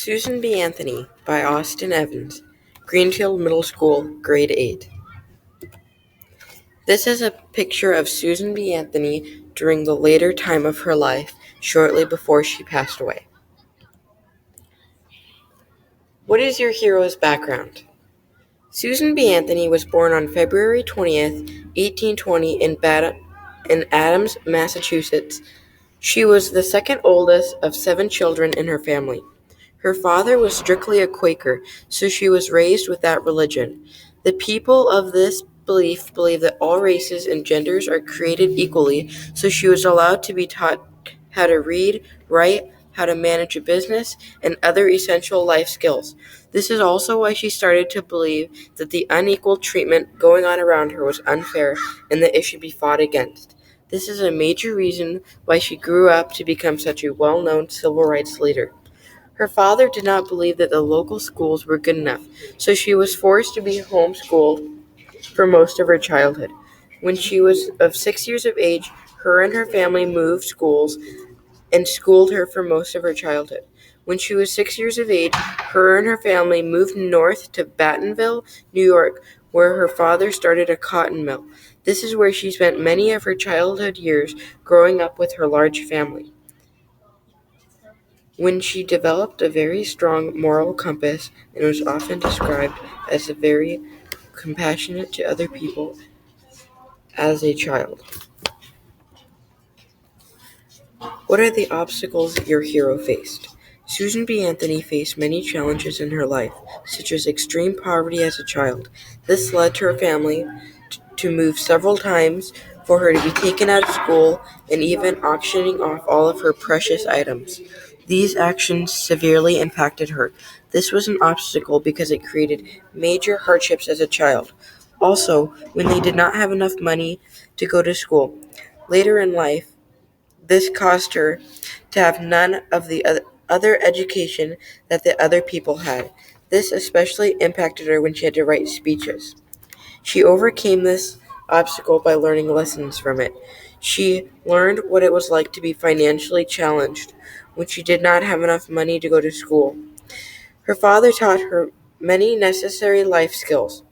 Susan B. Anthony by Austin Evans, Greenfield Middle School, Grade 8. This is a picture of Susan B. Anthony during the later time of her life, shortly before she passed away. What is your hero's background? Susan B. Anthony was born on February 20th, 1820 in Adams, Massachusetts. She was the second oldest of 7 children in her family. Her father was strictly a Quaker, so she was raised with that religion. The people of this belief believe that all races and genders are created equally, so she was allowed to be taught how to read, write, how to manage a business, and other essential life skills. This is also why she started to believe that the unequal treatment going on around her was unfair and that it should be fought against. This is a major reason why she grew up to become such a well-known civil rights leader. Her father did not believe that the local schools were good enough, so she was forced to be homeschooled for most of her childhood. When she was of 6 years of age, her and her family moved schools and schooled her for most of her childhood. When she was 6 years of age, her and her family moved north to Bentonville, New York, where her father started a cotton mill. This is where she spent many of her childhood years growing up with her large family. When she developed a very strong moral compass and was often described as very compassionate to other people as a child. What are the obstacles your hero faced? Susan B. Anthony faced many challenges in her life, such as extreme poverty as a child. This led to her family to move several times, for her to be taken out of school, and even auctioning off all of her precious items. These actions severely impacted her. This was an obstacle because it created major hardships as a child. Also, when they did not have enough money to go to school. Later in life, this caused her to have none of the other education that the other people had. This especially impacted her when she had to write speeches. She overcame this obstacle by learning lessons from it. She learned what it was like to be financially challenged when she did not have enough money to go to school. Her father taught her many necessary life skills.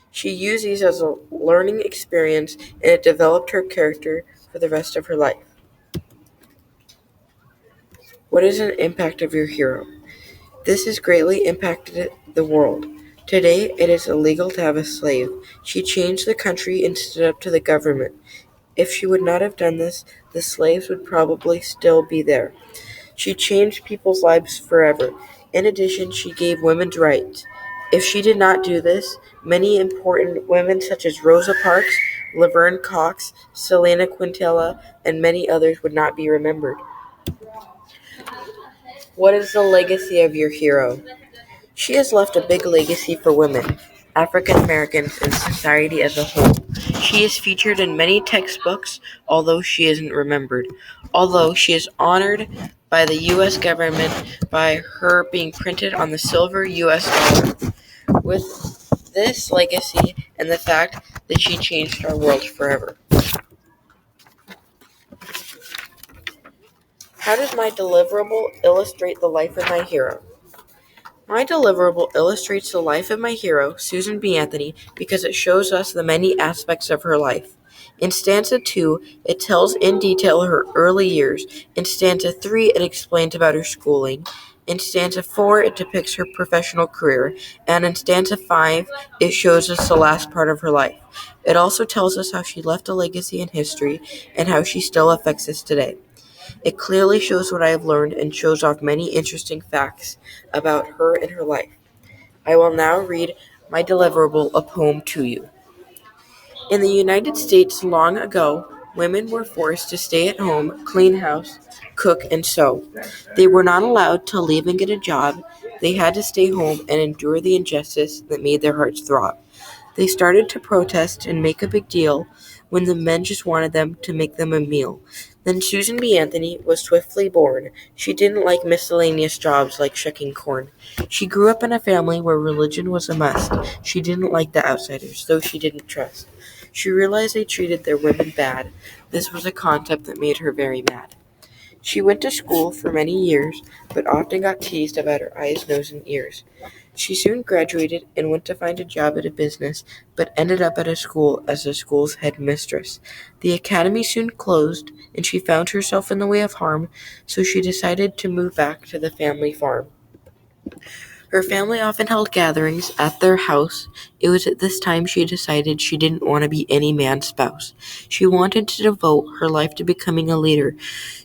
She used these as a learning experience, and it developed her character for the rest of her life. What is an impact of your hero? This has greatly impacted the world. Today, it is illegal to have a slave. She changed the country and stood up to the government. If she would not have done this, the slaves would probably still be there. She changed people's lives forever. In addition, she gave women's rights. If she did not do this, many important women such as Rosa Parks, Laverne Cox, Selena Quintanilla, and many others would not be remembered. What is the legacy of your hero? She has left a big legacy for women, African Americans, and society as a whole. She is featured in many textbooks, although she isn't remembered. Although she is honored by the U.S. government by her being printed on the silver U.S. dollar. With this legacy and the fact that she changed our world forever. How does my deliverable illustrate the life of my hero? My deliverable illustrates the life of my hero, Susan B. Anthony, because it shows us the many aspects of her life. In stanza 2, it tells in detail her early years. In stanza 3, it explains about her schooling. In stanza 4, it depicts her professional career. And in stanza 5, it shows us the last part of her life. It also tells us how she left a legacy in history and how she still affects us today. It clearly shows what I have learned and shows off many interesting facts about her and her life. I will now read my deliverable, a poem to you. In the United States long ago, women were forced to stay at home, clean house, cook, and sew. They were not allowed to leave and get a job. They had to stay home and endure the injustice that made their hearts throb. They started to protest and make a big deal when the men just wanted them to make them a meal. Then Susan B. Anthony was swiftly born. She didn't like miscellaneous jobs like shucking corn. She grew up in a family where religion was a must. She didn't like the outsiders, though she didn't trust. She realized they treated their women bad. This was a concept that made her very mad. She went to school for many years, but often got teased about her eyes, nose, and ears. She soon graduated and went to find a job at a business, but ended up at a school as the school's headmistress. The academy soon closed, and she found herself in the way of harm, so she decided to move back to the family farm. Her family often held gatherings at their house. It was at this time she decided she didn't want to be any man's spouse. She wanted to devote her life to becoming a leader.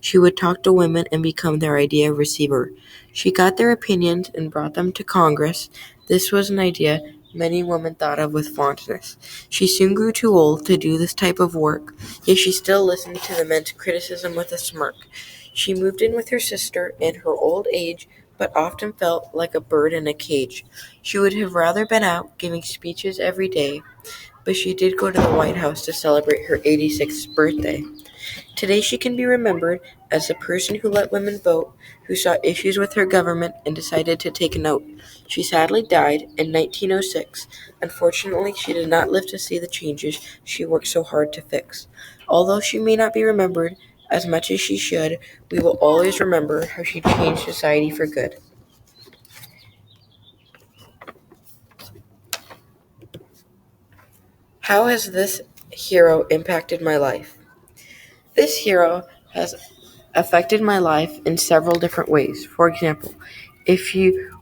She would talk to women and become their idea receiver. She got their opinions and brought them to Congress. This was an idea many women thought of with fondness. She soon grew too old to do this type of work, yet she still listened to the men's criticism with a smirk. She moved in with her sister in her old age, but often felt like a bird in a cage. She would have rather been out giving speeches every day, but she did go to the White House to celebrate her 86th birthday. Today she can be remembered as the person who let women vote, who saw issues with her government and decided to take a note. She sadly died in 1906. Unfortunately, she did not live to see the changes she worked so hard to fix. Although she may not be remembered as much as she should, we will always remember how she changed society for good. How has this hero impacted my life? This hero has affected my life in several different ways. For example, if you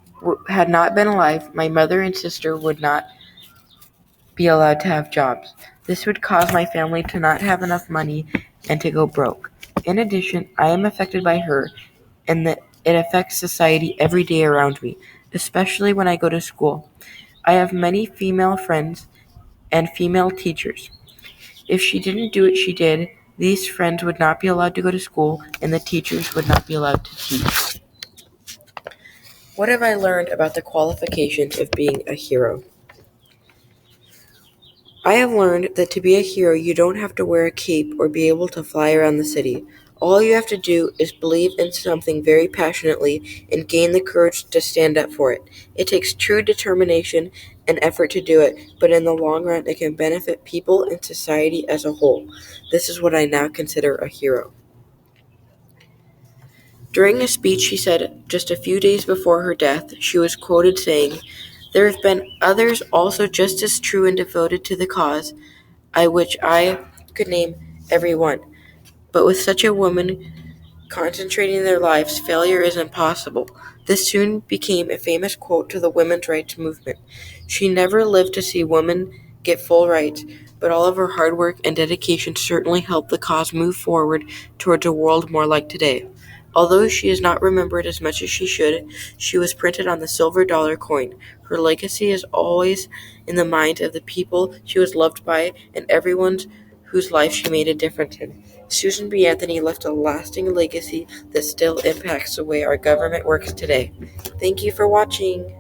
had not been alive, my mother and sister would not be allowed to have jobs. This would cause my family to not have enough money and to go broke. In addition, I am affected by her, and that it affects society every day around me, especially when I go to school. I have many female friends and female teachers. If she didn't do what she did, these friends would not be allowed to go to school, and the teachers would not be allowed to teach. What have I learned about the qualifications of being a hero? I have learned that to be a hero, you don't have to wear a cape or be able to fly around the city. All you have to do is believe in something very passionately and gain the courage to stand up for it. It takes true determination and effort to do it, but in the long run, it can benefit people and society as a whole. This is what I now consider a hero. During a speech she said just a few days before her death, she was quoted saying, "There have been others also just as true and devoted to the cause, which I could name every one. But with such a woman concentrating their lives, failure is impossible." This soon became a famous quote to the women's rights movement. She never lived to see women get full rights, but all of her hard work and dedication certainly helped the cause move forward towards a world more like today. Although she is not remembered as much as she should, she was printed on the silver dollar coin. Her legacy is always in the minds of the people she was loved by and everyone whose life she made a difference in. Susan B. Anthony left a lasting legacy that still impacts the way our government works today. Thank you for watching.